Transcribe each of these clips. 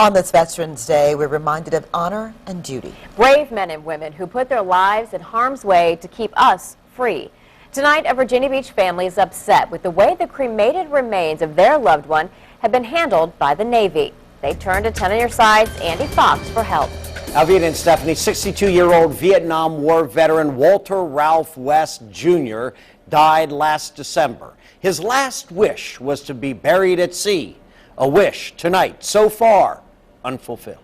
On this Veterans Day, we're reminded of honor and duty. Brave men and women who put their lives in harm's way to keep us free. Tonight, a Virginia Beach family is upset with the way the cremated remains of their loved one have been handled by the Navy. They turned to 10 on Your Side's Andy Fox for help. Alvita and Stephanie, 62-year-old Vietnam War veteran Walter Ralph West Jr. died last December. His last wish was to be buried at sea. A wish tonight, so far, unfulfilled.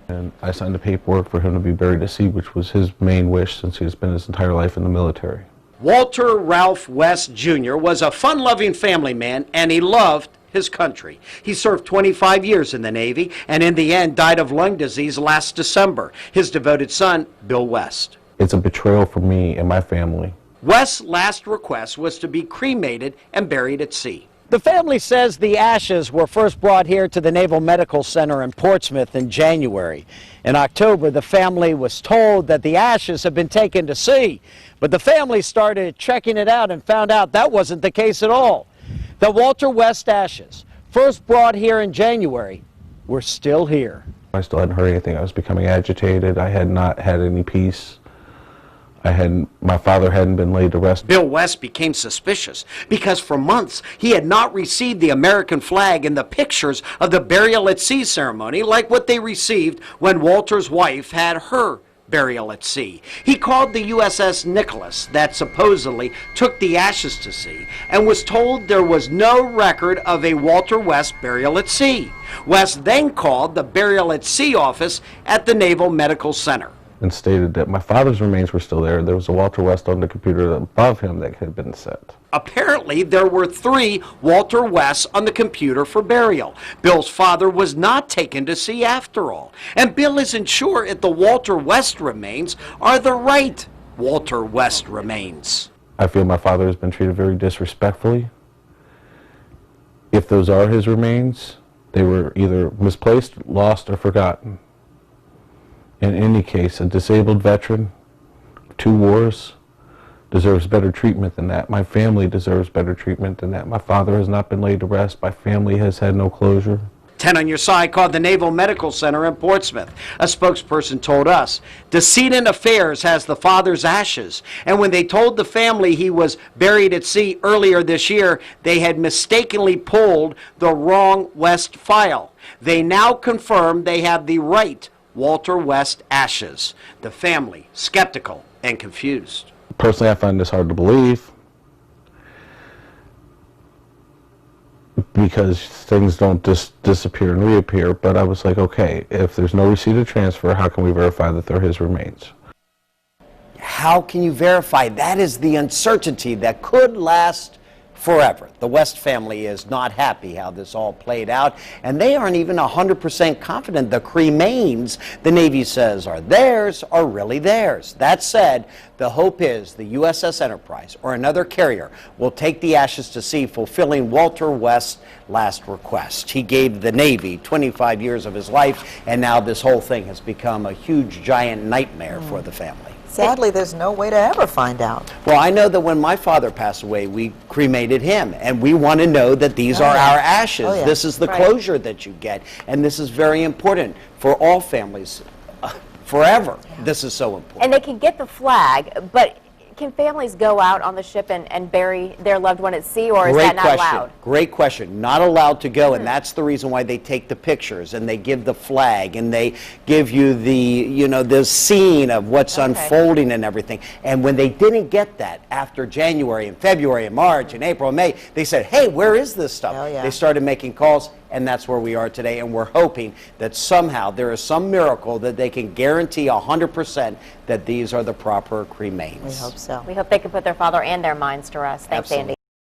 And I signed the paperwork for him to be buried at sea, which was his main wish since he's been his entire life in the military. Walter Ralph West Jr. was a fun-loving family man, and he loved his country. He served 25 years in the Navy and in the end died of lung disease last December. His devoted son, Bill West. It's a betrayal for me and my family. West's last request was to be cremated and buried at sea. The family says the ashes were first brought here to the Naval Medical Center in Portsmouth in January. In October, the family was told that the ashes had been taken to sea, but the family started checking it out and found out that wasn't the case at all. The Walter West ashes, first brought here in January, were still here. I still hadn't heard anything. I was becoming agitated. I had not had any peace. My father hadn't been laid to rest. Bill West became suspicious because for months he had not received the American flag and the pictures of the burial at sea ceremony like what they received when Walter's wife had her burial at sea. He called the USS Nicholas that supposedly took the ashes to sea and was told there was no record of a Walter West burial at sea. West then called the burial at sea office at the Naval Medical Center and stated that my father's remains were still there. There was a Walter West on the computer above him that had been set. Apparently, there were 3 Walter Wests on the computer for burial. Bill's father was not taken to sea after all. And Bill isn't sure if the Walter West remains are the right Walter West remains. I feel my father has been treated very disrespectfully. If those are his remains, they were either misplaced, lost, or forgotten. In any case, a disabled veteran of 2 wars deserves better treatment than that. My family deserves better treatment than that. My father has not been laid to rest. My family has had no closure. 10 on Your Side called the Naval Medical Center in Portsmouth. A spokesperson told us, Decedent Affairs has the father's ashes, and when they told the family he was buried at sea earlier this year, they had mistakenly pulled the wrong West file. They now confirm they have the right Walter West ashes. The family skeptical and confused. Personally, I find this hard to believe because things don't just disappear and reappear, but I was like, okay, if there's no receipt of transfer, how can we verify that they're his remains? How can you verify? That is the uncertainty that could last forever. The West family is not happy how this all played out, and they aren't even 100% confident the cremains the Navy says are theirs are really theirs. That said, the hope is the USS Enterprise or another carrier will take the ashes to sea, fulfilling Walter West's last request. He gave the Navy 25 years of his life, and now this whole thing has become a huge, giant nightmare for the family. Sadly, there's no way to ever find out. Well, I know that when my father passed away, we cremated him, and we want to know that these are our ashes. This is the closure that you get, and this is very important for all families forever. This is so important. And they can get the flag, but can families go out on the ship and bury their loved one at sea, or is that not allowed? Great question. Not allowed to go, and that's the reason why they take the pictures and they give the flag and they give you the, the scene of what's unfolding and everything. And when they didn't get that after January and February and March and April and May, they said, hey, where is this stuff? They started making calls, and that's where we are today, and we're hoping that somehow there is some miracle that they can guarantee 100% that these are the proper cremains. We hope so. We hope they can put their father and their minds to rest. Thanks, Andy.